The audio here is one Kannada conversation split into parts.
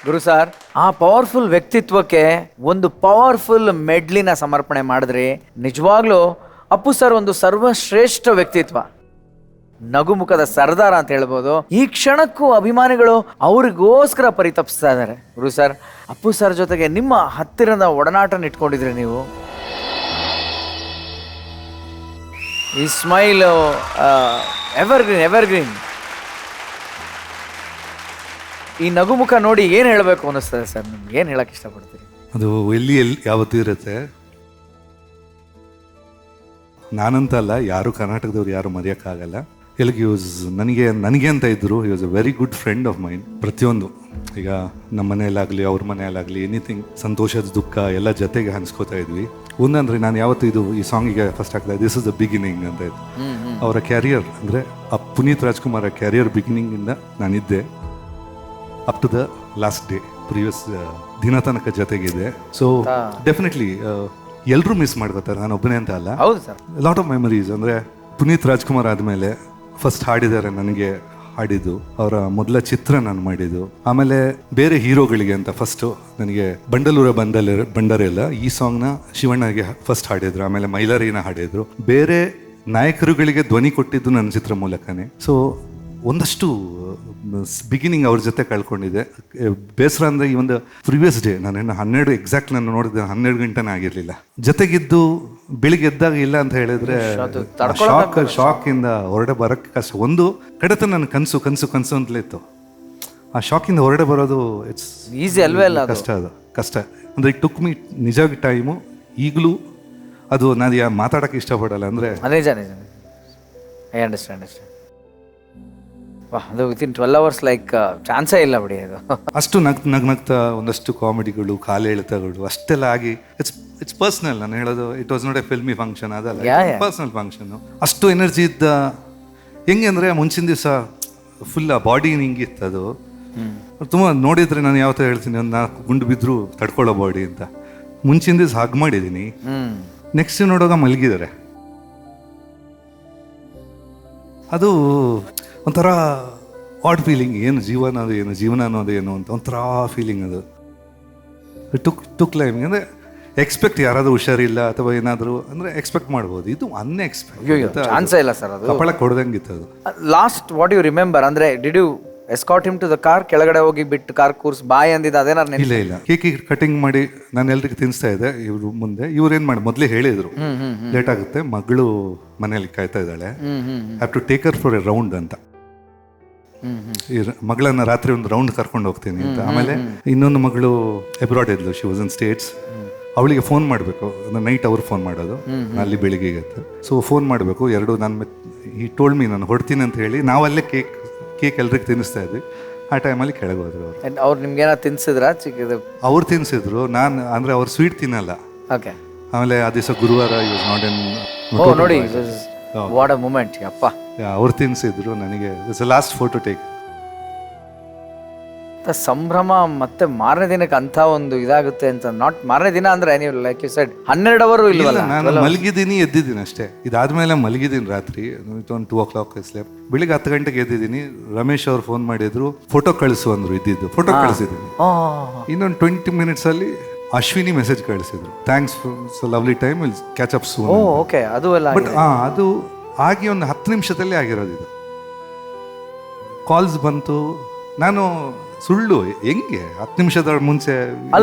ಗುರು ಸರ್, ಆ ಪವರ್ಫುಲ್ ವ್ಯಕ್ತಿತ್ವಕ್ಕೆ ಒಂದು ಪವರ್ಫುಲ್ ಮೆಡ್ಲಿನ ಸಮರ್ಪಣೆ ಮಾಡಿದ್ರಿ. ನಿಜವಾಗ್ಲೂ ಅಪ್ಪು ಸರ್ ಒಂದು ಸರ್ವಶ್ರೇಷ್ಠ ವ್ಯಕ್ತಿತ್ವ, ನಗುಮುಖದ ಸರ್ದಾರ ಅಂತ ಹೇಳ್ಬೋದು. ಈ ಕ್ಷಣಕ್ಕೂ ಅಭಿಮಾನಿಗಳು ಅವ್ರಿಗೋಸ್ಕರ ಪರಿತಪಿಸ್ತಾ ಇದ್ದಾರೆ. ಗುರು ಸರ್, ಅಪ್ಪು ಸರ್ ಜೊತೆಗೆ ನಿಮ್ಮ ಹತ್ತಿರದ ಒಡನಾಟನ ಇಟ್ಕೊಂಡಿದ್ರಿ ನೀವು. ಈ ಸ್ಮೈಲ್ ಎವರ್ಗ್ರೀನ್. ಈ ನಗುಮುಖ ನೋಡಿ ಏನು ಹೇಳಬೇಕು ಅನ್ನಿಸ್ತದೆ ಸರ್ ನಿಮ್ಗೆ? ಏನು ಹೇಳಕ್ಕೆ ಇಷ್ಟಪಡ್ತೀರಿ? ಅದು ಎಲ್ಲಿ ಯಾವತ್ತೂ ಇರುತ್ತೆ. ನಾನಂತಲ್ಲ, ಯಾರು ಕರ್ನಾಟಕದವ್ರು ಯಾರು ಮರೆಯೋಕ್ಕಾಗಲ್ಲ. ಎಲ್ಲಿಗೆ ಯೂಸ್ ನನಗೆ ಅಂತ ಇದ್ದರು. He was a very good friend of mind. ಪ್ರತಿಯೊಂದು, ಈಗ ನಮ್ಮ ಮನೆಯಲ್ಲಾಗಲಿ ಅವ್ರ ಮನೆಯಲ್ಲಾಗಲಿ ಎನಿಥಿಂಗ್, ಸಂತೋಷದ ದುಃಖ ಎಲ್ಲ ಜೊತೆಗೆ ಹಂಚ್ಕೋತಾ ಇದ್ವಿ. ಒಂದಂದ್ರೆ ನಾನು ಯಾವತ್ತೂ ಈ ಸಾಂಗಿಗೆ ಫಸ್ಟ್ ಆಗ್ತಾ ದಿಸ್ ಇಸ್ ದ ಬಿಗಿನಿಂಗ್ ಅಂತ ಇತ್ತು. ಅವರ ಕ್ಯಾರಿಯರ್ ಅಂದರೆ ಆ ಪುನೀತ್ ರಾಜ್ಕುಮಾರ್ ಕ್ಯಾರಿಯರ್ ಬಿಗಿನಿಂಗಿಂದ ನಾನಿದ್ದೆ up to the last day, previous ದಿನ ತನಕ ಜೊತೆಗಿದೆ. ಸೊ ಡೆಫಿನೆಟ್ಲಿ ಎಲ್ಲರೂ ಮಿಸ್ ಮಾಡ್ಕೋತಾರೆ, ನಾನು ಒಬ್ಬನೇ ಅಂತ ಅಲ್ಲ. ಹೌದು ಸರ್, ಲಾಟ್ ಆಫ್ ಮೆಮರೀಸ್. ಅಂದರೆ ಪುನೀತ್ ರಾಜ್ಕುಮಾರ್ ಆದಮೇಲೆ ಫಸ್ಟ್ ಹಾಡಿದ್ದಾರೆ ನನಗೆ ಹಾಡಿದ್ದು, ಅವರ ಮೊದಲ ಚಿತ್ರ ನಾನು ಮಾಡಿದ್ದು. ಆಮೇಲೆ ಬೇರೆ ಹೀರೋಗಳಿಗೆ ಅಂತ ಫಸ್ಟು ನನಗೆ ಬಂಡರೆಲ್ಲ ಈ ಸಾಂಗ್ನ ಶಿವಣ್ಣಗೆ ಫಸ್ಟ್ ಹಾಡಿದ್ರು, ಆಮೇಲೆ ಮೈಲಾರಿನ ಹಾಡಿದ್ರು. ಬೇರೆ ನಾಯಕರುಗಳಿಗೆ ಧ್ವನಿ ಕೊಟ್ಟಿದ್ದು ನನ್ನ ಚಿತ್ರ ಮೂಲಕನೇ. ಸೊ ಒಂದಷ್ಟು ಬಿಗಿನಿಂಗ್ ಅವ್ರ ಜೊತೆ ಕಳ್ಕೊಂಡಿದ್ದೆ. ಬೇಸರ ಅಂದರೆ ಈ ಒಂದು ಪ್ರಿವಿಯಸ್ ಡೇ ನಾನು 12 ಎಕ್ಸಾಕ್ಟ್ ನಾನು ನೋಡಿದ್ದೆ 12 ಗಂಟೆನೇ ಆಗಿರಲಿಲ್ಲ. ಜೊತೆಗಿದ್ದು ಬೆಳಿಗ್ಗೆ ಎದ್ದಾಗ ಇಲ್ಲ ಅಂತ ಹೇಳಿದ್ರೆ ಶಾಕಿಂದ ಹೊರಡೆ ಬರೋಕ್ಕೆ ಕಷ್ಟ. ಒಂದು ಕಡೆತ ನನ್ನ ಕನಸು ಅಂತಲೇ ಇತ್ತು. ಆ ಶಾಕಿಂದ ಹೊರಡೆ ಬರೋದು ಇಟ್ಸ್ ಈಸಿ ಅಲ್ವೇ ಅಲ್ಲ, ಕಷ್ಟ. ಅಂದರೆ ಇಟ್ ಟುಕ್ ಮೀ ನಿಜವಾಗಿ ಟೈಮು. ಈಗಲೂ ಅದು ನಾನು ಮಾತಾಡೋಕ್ಕೆ ಇಷ್ಟಪಡಲ್ಲ. ಅಂದರೆ ನಿಜ ಐ ಅಂಡರ್ಸ್ಟ್ಯಾಂಡ್. ಅದು ವಿತಿನ್ 12 hours ಲೈಕ್ ಚಾನ್ಸೇ ಇಲ್ಲ ಬಿಡಿ. ಅದು ಅಷ್ಟು ನಗ್ನಗ್ತಾ ಒಂದಷ್ಟು ಕಾಮಿಡಿಗಳು, ಕಾಲೆಳೆತಗಳು ಅಷ್ಟೆಲ್ಲ ಆಗಿ ಇಟ್ಸ್ ಪರ್ಸ್ನಲ್. ನಾನು ಹೇಳೋದು it was not A filmy function, ಅದಲ್ಲ, ಪರ್ಸ್ನಲ್ ಫಂಕ್ಷನ್ನು. ಅಷ್ಟು ಎನರ್ಜಿ ಇದ್ದ. ಹೆಂಗೆ ಅಂದರೆ ಮುಂಚಿನ ದಿವಸ ಫುಲ್ ಆ ಬಾಡಿ ಹಿಂಗಿತ್ತು. ಅದು ತುಂಬ ನೋಡಿದರೆ ನಾನು ಯಾವತ್ತೂ ಹೇಳ್ತೀನಿ, ಒಂದು 4 ಗುಂಡು ಬಿದ್ದರೂ ತಡ್ಕೊಳ್ಳೋ ಬಾಡಿ ಅಂತ. ಮುಂಚಿನ ದಿವಸ ಹಗ್ ಮಾಡಿದ್ದೀನಿ, ನೆಕ್ಸ್ಟ್ ನೋಡುವಾಗ ಮಲಗಿದ್ದಾರೆ. ಅದು ಒಂಥರ ಆಡ್ ಫೀಲಿಂಗ್. ಏನು ಜೀವನ ಅನ್ನೋದು ಏನು ಅಂತ ಒಂಥರ ಫೀಲಿಂಗ್. ಅದು ಟುಕ್ ಲೈಮಿಂಗ್. ಅಂದರೆ ಎಕ್ಸ್ಪೆಕ್ಟ್ ಯಾರಾದರೂ ಹುಷಾರಿಲ್ಲ ಅಥವಾ ಏನಾದರೂ ಅಂದರೆ ಎಕ್ಸ್ಪೆಕ್ಟ್ ಮಾಡ್ಬೋದು. ಇದು ಅನ್ಎಕ್ಸ್ಪೆಕ್ಟ್ ಚಾನ್ಸೇ ಇಲ್ಲ ಸರ್. ಅದು ಕಪಳ ಕೊಡ್ದಂಗಿತ್ತು. ಅದು ಲಾಸ್ಟ್ ವಾಟ್ ಯು ರಿಮೆಂಬರ್ ಅಂದರೆ did you escort him to the car? ಕೆಳಗಡೆ ಹೋಗಿ ಬಿಟ್ಟು ಕಾರ್ ಕೂರ್ಸ್ ಬಾಯ್ ಅಂದಿದ್ದು ಅದೇನಾರು? ಇಲ್ಲ, ಕೇಕ್ ಕಟಿಂಗ್ ಮಾಡಿ ನಾನು ಎಲ್ರಿಗೂ ತಿನ್ನಿಸ್ತಾ ಇದ್ದೆ. ಇವರು ಮುಂದೆ ಇವ್ರೇನು ಮಾಡಿ ಮೊದಲೇ ಹೇಳಿದರು, ಲೇಟ್ ಆಗುತ್ತೆ, ಮಗಳು ಮನೇಲಿ ಕಾಯ್ತಾ ಇದ್ದಾಳೆ, have to take her for a round ಅಂತ. ಈ ಮಗಳನ್ನ ರಾತ್ರಿ ಒಂದು ರೌಂಡ್ ಕರ್ಕೊಂಡು ಹೋಗ್ತೀನಿ ಅಂತ. ಆಮೇಲೆ ಇನ್ನೊಂದು ಮಗಳು ಎಬ್ರಾಡ್ ಇದ್ಲು, ಶಿ ವಾಸ್ ಇನ್ ಸ್ಟೇಟ್ಸ್. ಅವಳಿಗೆ ಫೋನ್ ಮಾಡಬೇಕು, ನೈಟ್ ಅವ್ರು ಫೋನ್ ಮಾಡೋದು, ಅಲ್ಲಿ ಬೆಳಿಗ್ಗೆ ಇತ್ತು. ಸೊ ಫೋನ್ ಮಾಡಬೇಕು ಎರಡು. ನಾನು ಈ ಟೋಲ್ಡ್ ಮೀ ನಾನು ಹೊಡ್ತೀನಿ ಅಂತ ಹೇಳಿ ನಾವಲ್ಲೇ ಕೇಕ್ ಎಲ್ರಿಗೆ ತಿನ್ನಿಸ್ತಾ ಇದ್ವಿ. ಆ ಟೈಮಲ್ಲಿ ಕೆಳಗೆ ಹೋದ್ರು ಅವರು. ಅವ್ರು ನಿಮ್ಗೇನ ತಿನ್ಸಿದ್ರ? ಚಿಕ್ಕದು ಅವ್ರು ತಿನ್ಸಿದ್ರು. ನಾನು ಅಂದರೆ ಅವ್ರು ಸ್ವೀಟ್ ತಿನ್ನಲ್ಲ. ಓಕೆ. ಆಮೇಲೆ ಆ ದಿವಸ ಗುರುವಾರ ಯೂಸ್ ನಾಟ್ ಎನ್ ನೋಡಿ ವಾಟ್ ಅ ಮೂಮೆಂಟ್. ಅಪ್ಪ, ಅವ್ರು ತಿನ್ಸಿದ್ರು ನನಗೆ. It's last photo take. ಸಂಭ್ರಮ. ಮತ್ತೆ ಮಾರನೇ ದಿನಕ್ಕೆ ಅಂತ ಒಂದು ಇದಾಗುತ್ತೆ ಅಂತ. ನಾಟ್ ಮಾರನೇ ದಿನ ಅಂದ್ರೆ ನೀವು ಲೈಕ್ ಯು ಸೆಡ್ 12 hour ಇಲ್ವಲ್ಲ. ನಾನು ಮಲಗಿದ್ದೀನಿ, ಎದ್ದಿದ್ದೀನಿ ಅಷ್ಟೇ. ಇದಾದ್ಮೇಲೆ ಮಲಗಿದ್ದೀನಿ ರಾತ್ರಿ ಒಂದು 2 o'clock ಸ್ಲೇಪ್. ಬೆಳಿಗ್ಗೆ 10 ಗಂಟೆಗೆ ಎದ್ದಿದ್ದೀನಿ. ರಮೇಶ್ ಅವ್ರು ಫೋನ್ ಮಾಡಿದ್ರು, ಫೋಟೋ ಕಳಿಸು ಅಂದ್ರು. ಇದ್ದಿದ್ದು ಫೋಟೋ ಕಳಿಸಿದ್ದೀನಿ. ಇನ್ನೊಂದು 20 minutes ಅಲ್ಲಿ ಅಶ್ವಿನಿ ಮೆಸೇಜ್ ಕಳಿಸಿದ್ರು, thanks for lovely time, will catch up soon. Okay. ಅದು ಎಲ್ಲ ಬಟ್ ಅದು ಆಗಿ ಒಂದು 10 ನಿಮಿಷದಲ್ಲೇ ಆಗಿರೋದು. ಇದು ಕಾಲ್ಸ್ ಬಂತು. ನಾನು ಸುಳ್ಳು ಹೆಂಗೆ 10 ನಿಮಿಷದ ಮುಂಚೆ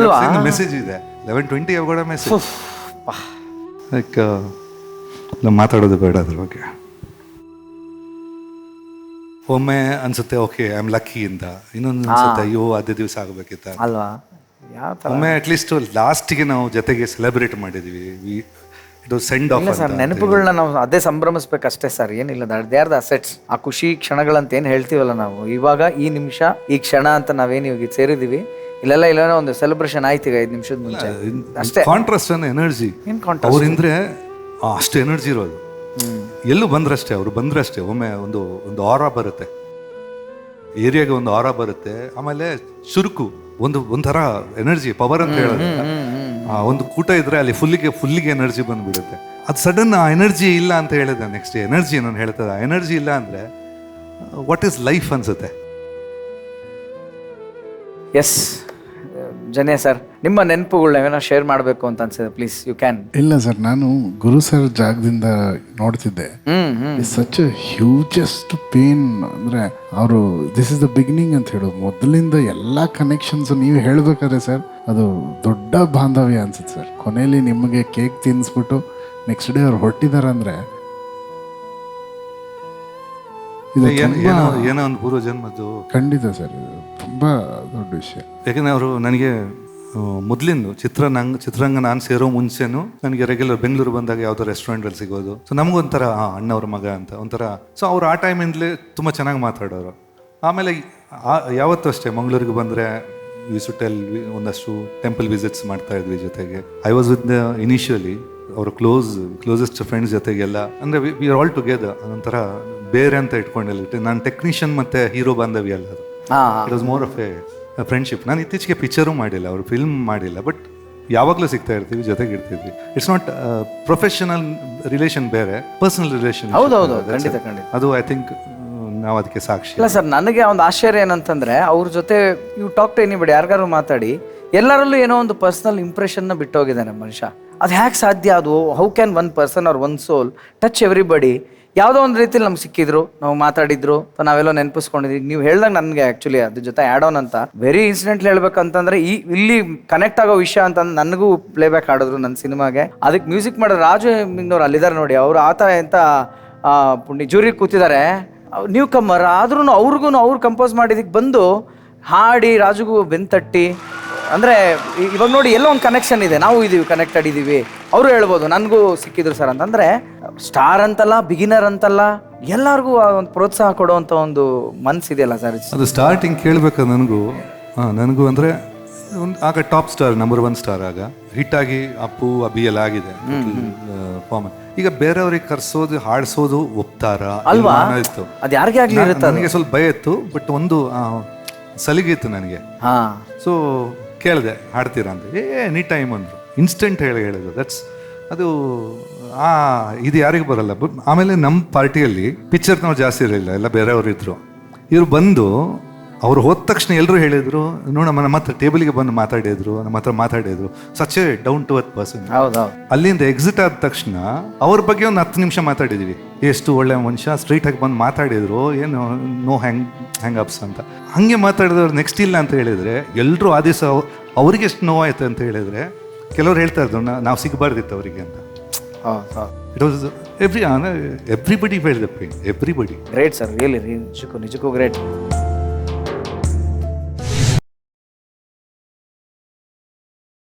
ಮೆಸೇಜ್ ಇದೆ. 11:20 ಅವಘಡ ಮೆಸೇಜ್. ಲೈಕ್ ನಾವು ಮಾತಾಡೋದು ಬೇಡ ಅದ್ರ ಬಗ್ಗೆ. ಒಮ್ಮೆ ಅನ್ಸುತ್ತೆ ಓಕೆ ಐ ಆಮ್ ಲಕ್ಕಿ ಅಂತ, ಇನ್ನೊಂದು ಅನ್ಸುತ್ತೆ ಅಯ್ಯೋ ಅದೇ ದಿವಸ ಆಗಬೇಕಿತ್ತ ಅಲ್ವಾ. ಒಮ್ಮೆ ಅಟ್ಲೀಸ್ಟ್ ಲಾಸ್ಟ್ಗೆ ನಾವು ಜೊತೆಗೆ ಸೆಲೆಬ್ರೇಟ್ ಮಾಡಿದ್ವಿ. It was send off sir. ನೆನಪುಗಳನ್ನ ನಾವು ಅದೇ ಸಂಭ್ರಮಿಸ್ಬೇಕಷ್ಟೇ ಸರ್, ಏನಿಲ್ಲ. They are the assets. ಆ ಖುಷಿ ಕ್ಷಣಗಳಂತ ಏನು ಹೇಳ್ತೀವಲ್ಲ ನಾವು, ಇವಾಗ ಈ ನಿಮಿಷ ಈ ಕ್ಷಣ ಅಂತ ನಾವೇನು ಇವಾಗ ಸೇರಿದೀವಿ, ಇಲ್ಲೆಲ್ಲ ಒಂದು ಸೆಲೆಬ್ರೇಷನ್ ಆಯ್ತು ಈಗ 5 ನಿಮಿಷದ ಮುಂಚೆ ಅಷ್ಟೇ. ಕಾಂಟ್ರಾಸ್ಟ್ ಅನ್ನೋ ಎನರ್ಜಿ ಅವ್ರಿಂದ್ರೆ ಅಷ್ಟು ಎನರ್ಜಿ ಇರೋದು. ಎಲ್ಲೂ ಬಂದ್ರಷ್ಟೇ, ಅವ್ರು ಬಂದ್ರಷ್ಟೇ ಒಮ್ಮೆ ಒಂದು ಆರಾ ಬರುತ್ತೆ, ಏರಿಯಾಗೆ ಒಂದು ಆರಾ ಬರುತ್ತೆ. ಆಮೇಲೆ ಚುರುಕು, ಒಂಥರ ಎನರ್ಜಿ, ಪವರ್ ಅಂತ ಹೇಳೋದು. ಒಂದು ಕೂಟ ಇದ್ರೆ ಅಲ್ಲಿ ಫುಲ್ಲಿಗೆ ಎನರ್ಜಿ ಬಂದ್ಬಿಡುತ್ತೆ. ಅದು ಸಡನ್ ಆ ಎನರ್ಜಿ ಇಲ್ಲ ಅಂತ ಹೇಳಿದೆ. ನೆಕ್ಸ್ಟ್ ಎನರ್ಜಿ ನಾನು ಹೇಳ್ತದೆ, ಆ ಎನರ್ಜಿ ಇಲ್ಲ ಅಂದರೆ ವಾಟ್ ಈಸ್ ಲೈಫ್ ಅನ್ಸುತ್ತೆ. ಎಸ್. ಜನೇ ಸರ್, ನಿಮ್ಮ ನೆನಪುಗಳನ್ನ ಏನೋ ಶೇರ್ ಮಾಡಬೇಕು ಅಂತ ಅನ್ಸಿದೆ, ಪ್ಲೀಸ್ ಯು ಕ್ಯಾನ್. ಇಲ್ಲ ಸರ್, ನಾನು ಗುರು ಸರ್ ಜಾಗದಿಂದ ನೋಡ್ತಿದ್ದೆ. Such a hugest pain. ಅಂದರೆ ಅವರು ದಿಸ್ ಇಸ್ ದ ಬಿಗಿನಿಂಗ್ ಅಂತ ಹೇಳೋದು, ಮೊದಲಿಂದ ಎಲ್ಲ ಕನೆಕ್ಷನ್ಸ್ ನೀವು ಹೇಳ್ಬೇಕಾದ್ರೆ ಸರ್ ಅದು ದೊಡ್ಡ ಬಾಂಧವ್ಯ ಅನ್ಸುತ್ತೆ ಸರ್. ಕೊನೆಯಲ್ಲಿ ನಿಮಗೆ ಕೇಕ್ ತಿನ್ನಿಸ್ಬಿಟ್ಟು ನೆಕ್ಸ್ಟ್ ಡೇ ಅವ್ರು ಹೊರಟಿದ್ದಾರೆ ಅಂದರೆ ಏನೋ ಒಂದು ಪೂರ್ವ ಜನ್ಮದ್ದು. ಖಂಡಿತ ಸರ್, ಇದು ತುಂಬ ದೊಡ್ಡ ವಿಷಯ. ಯಾಕಂದರೆ ಅವರು ನನಗೆ ಮೊದಲಿಂದು ಚಿತ್ರರಂಗ ನಾನು ಸೇರೋ ಮುಂಚೆನೂ ನನಗೆ ರೆಗ್ಯುಲರ್ ಬೆಂಗಳೂರು ಬಂದಾಗ ಯಾವುದೋ ರೆಸ್ಟೋರೆಂಟಲ್ಲಿ ಸಿಗೋದು. ಸೊ ನಮಗೊಂಥರ ಅಣ್ಣವ್ರ ಮಗ ಅಂತ ಒಂಥರ. ಸೊ ಅವ್ರು ಆ ಟೈಮಿಂದಲೇ ತುಂಬ ಚೆನ್ನಾಗಿ ಮಾತಾಡೋರು. ಆಮೇಲೆ ಯಾವತ್ತೂ ಅಷ್ಟೇ ಮಂಗಳೂರಿಗೆ ಬಂದರೆ ವಿಸುಟೆಲ್ ಒಂದಷ್ಟು ಟೆಂಪಲ್ ವಿಸಿಟ್ಸ್ ಮಾಡ್ತಾ ಇದ್ವಿ ಜೊತೆಗೆ. ಐ ವಾಸ್ ವಿತ್ ಇನಿಷಿಯಲಿ ಅವರು ಕ್ಲೋಸೆಸ್ಟ್ ಫ್ರೆಂಡ್ಸ್ ಜೊತೆಗೆಲ್ಲ. ಅಂದರೆ ವಿ ಆರ್ ಆಲ್ ಟುಗೆದರ್. ಅದೊಂಥರ ಬೇರೆ ಅಂತ ಇಟ್ಕೊಂಡಿಲ್ಲ. ನಾನು ಟೆಕ್ನಿಷಿಯನ್ ಮತ್ತು ಹೀರೋ ಬಾಂಧವ್ಯ ಅಲ್ಲ ಅದು. It was more of A friendship. ನಾನು ಇತ್ತೀಚೆಗೆ ಪಿಕ್ಚರು ಮಾಡಿಲ್ಲ, ಅವರು ಫಿಲ್ಮ್ ಮಾಡಿಲ್ಲ, ಬಟ್ ಯಾವಾಗಲೂ ಸಿಗ್ತಾ ಇರ್ತೀವಿ, ಜೊತೆಗೆ ಇರ್ತೀವಿ. ಇಟ್ಸ್ ನಾಟ್ ಪ್ರೊಫೆಷನಲ್ ರಿಲೇಷನ್, ಬೇರೆ ಪರ್ಸನಲ್ ರಿಲೇಷನ್. ಹೌದೌದು, ಖಂಡಿತ ಖಂಡಿತ. ಅದು ಐ ಥಿಂಕ್ ನಾವು ಅದಕ್ಕೆ ಸಾಕ್ಷಿ. ಇಲ್ಲ ಸರ್, ನನಗೆ ಒಂದು ಆಶ್ಚರ್ಯ ಏನಂತಂದ್ರೆ ಅವ್ರ ಜೊತೆ ಯು ಟಾಕ್ ಟು ಎನಿಬಡಿ, ಯಾರಿಗಾರು ಮಾತಾಡಿ ಎಲ್ಲರಲ್ಲೂ ಏನೋ ಒಂದು ಪರ್ಸನಲ್ ಇಂಪ್ರೆಷನ್ನ ಬಿಟ್ಟೋಗಿದ್ದಾನೆ ಮನುಷ್ಯ. ಅದು ಹ್ಯಾಕ್ ಸಾಧ್ಯ? ಅದು how can one person or one soul touch everybody? ಯಾವುದೋ ಒಂದು ರೀತಿಲಿ ನಮ್ಗೆ ಸಿಕ್ಕಿದ್ರು, ನಾವು ಮಾತಾಡಿದ್ರು, ನಾವೆಲ್ಲೋ ನೆನಪಿಸ್ಕೊಂಡಿದ್ವಿ. ನೀವು ಹೇಳ್ದಂಗೆ ನನಗೆ ಆ್ಯಕ್ಚುಲಿ ಅದ್ರ ಜೊತೆ ಆ್ಯಡ್ ಆನ್ ಅಂತ ವೆರಿ ಇನ್ಸಿಡೆಂಟ್ಲಿ ಹೇಳ್ಬೇಕಂತಂದ್ರೆ ಇಲ್ಲಿ ಕನೆಕ್ಟ್ ಆಗೋ ವಿಷಯ ಅಂತಂದ್ರೆ ನನಗೂ ಪ್ಲೇಬ್ಯಾಕ್ ಆಡಿದ್ರು ನನ್ನ ಸಿನಿಮಾಗೆ. ಅದಕ್ಕೆ ಮ್ಯೂಸಿಕ್ ಮಾಡೋ ರಾಜು ಹೆಮ್ಮಿಂಗ್ನವ್ರು ಅಲ್ಲಿದ್ದಾರೆ ನೋಡಿ, ಅವರು ಆ ಥರ ಎಂತ ಪುಣ್ಯ ಜೂರಿ ಕೂತಿದ್ದಾರೆ, ನ್ಯೂ ಕಮ್ಮರ್ ಆದ್ರೂ ಅವ್ರು ಕಂಪೋಸ್ ಮಾಡಿದಕ್ಕೆ ಬಂದು ಹಾಡಿ ರಾಜುಗೂ ಬೆಂತಟ್ಟಿ. ಅಂದರೆ ಇವಾಗ ನೋಡಿ ಎಲ್ಲೋ ಒಂದು ಕನೆಕ್ಷನ್ ಇದೆ, ನಾವು ಇದೀವಿ, ಕನೆಕ್ಟೆಡ್ ಇದ್ದೀವಿ. ಅವರು ಹೇಳ್ಬೋದು ನನಗೂ ಸಿಕ್ಕಿದ್ರು ಸರ್ ಅಂತಂದರೆ ಸ್ಟಾರ್ ಅಂತಲ್ಲ, ಬಿಗಿನರ್ ಅಂತಲ್ಲ, ಎಲ್ಲರಿಗೂ ಒಂದು ಪ್ರೋತ್ಸಾಹ ಕೊಡುವಂಥ ಒಂದು ಮನಸ್ಸಿದೆಯಲ್ಲ ಸರ್. ಅದು ಸ್ಟಾರ್ಟಿಂಗ್ ಕೇಳಬೇಕು ನನಗೂ ಅಂದರೆ ಆಗ ಟಾಪ್ ಸ್ಟಾರ್, ನಂಬರ್ 1 ಸ್ಟಾರ್ ಆಗ ಹಿಟ್ ಆಗಿ ಅಪ್ಪು ಅಭಿ ಎಲ್ಲ ಆಗಿದೆ ಫಾರ್ಮ್. ಈಗ ಬೇರೆಯವ್ರಿಗೆ ಕರ್ಸೋದು ಹಾಡ್ಸೋದು ಒಪ್ತಾರ ಅಲ್ವಾ? ಇತ್ತು ಅದು ಯಾರಿಗೆ ಆಗಲಿ ಇರುತ್ತೆ. ನನಗೆ ಸ್ವಲ್ಪ ಭಯ ಇತ್ತು, ಬಟ್ ಒಂದು ಸಲಿಗೆ ಇತ್ತು ನನಗೆ. ಸೊ ಕೇಳಿದೆ ಹಾಡ್ತೀರಾ ಅಂತ. ಎನಿ ಟೈಮ್ ಅಂದರು, ಇನ್ಸ್ಟೆಂಟ್ ಹೇಳಿದ್ರು. ಅದು ಇದು ಯಾರಿಗೆ ಬರಲ್ಲ. ಆಮೇಲೆ ನಮ್ಮ ಪಾರ್ಟಿಯಲ್ಲಿ ಪಿಕ್ಚರ್ನವ್ರು ಜಾಸ್ತಿ ಇರಲಿಲ್ಲ, ಎಲ್ಲ ಬೇರೆಯವರು ಇದ್ರು. ಇವ್ರು ಬಂದು ಅವ್ರು ಹೋದ ತಕ್ಷಣ ಎಲ್ಲರೂ ಹೇಳಿದ್ರು, ನಮ್ಮ ಹತ್ರ ಟೇಬಲ್ಗೆ ಬಂದು ಮಾತಾಡಿದ್ರು, ನಮ್ಮ ಹತ್ರ ಮಾತಾಡಿದ್ರು. Such a down to earth person. ಅಲ್ಲಿಂದ ಎಕ್ಸಿಟ್ ಆದ ತಕ್ಷಣ ಅವ್ರ ಬಗ್ಗೆ ಒಂದು 10 ನಿಮಿಷ ಮಾತಾಡಿದ್ವಿ. ಎಷ್ಟು ಒಳ್ಳೆ ಮನುಷ್ಯ, ಸ್ಟ್ರೈಟ್ ಆಗಿ ಬಂದು ಮಾತಾಡಿದ್ರು, ಏನು ನೋ ಹ್ಯಾಂಗ್ ಅಪ್ಸ್ ಅಂತ. ಹಂಗೆ ಮಾತಾಡಿದವ್ರು ನೆಕ್ಸ್ಟ್ ಇಲ್ಲ ಅಂತ ಹೇಳಿದ್ರೆ ಎಲ್ಲರೂ ಆ ದಿವಸ ಅವ್ರಿಗೆ ಎಷ್ಟು ನೋವಾಯ್ತು ಅಂತ ಹೇಳಿದ್ರೆ ಕೆಲವ್ರು ಹೇಳ್ತಾ ಇದ್ರು ನಾವು ಸಿಗಬಾರ್ದಿತ್ತು ಅವರಿಗೆ ಅಂತ. It was everybody felt the pain, everybody. Great sir, really ನಿಜಕ್ಕೂ ಗ್ರೇಟ್.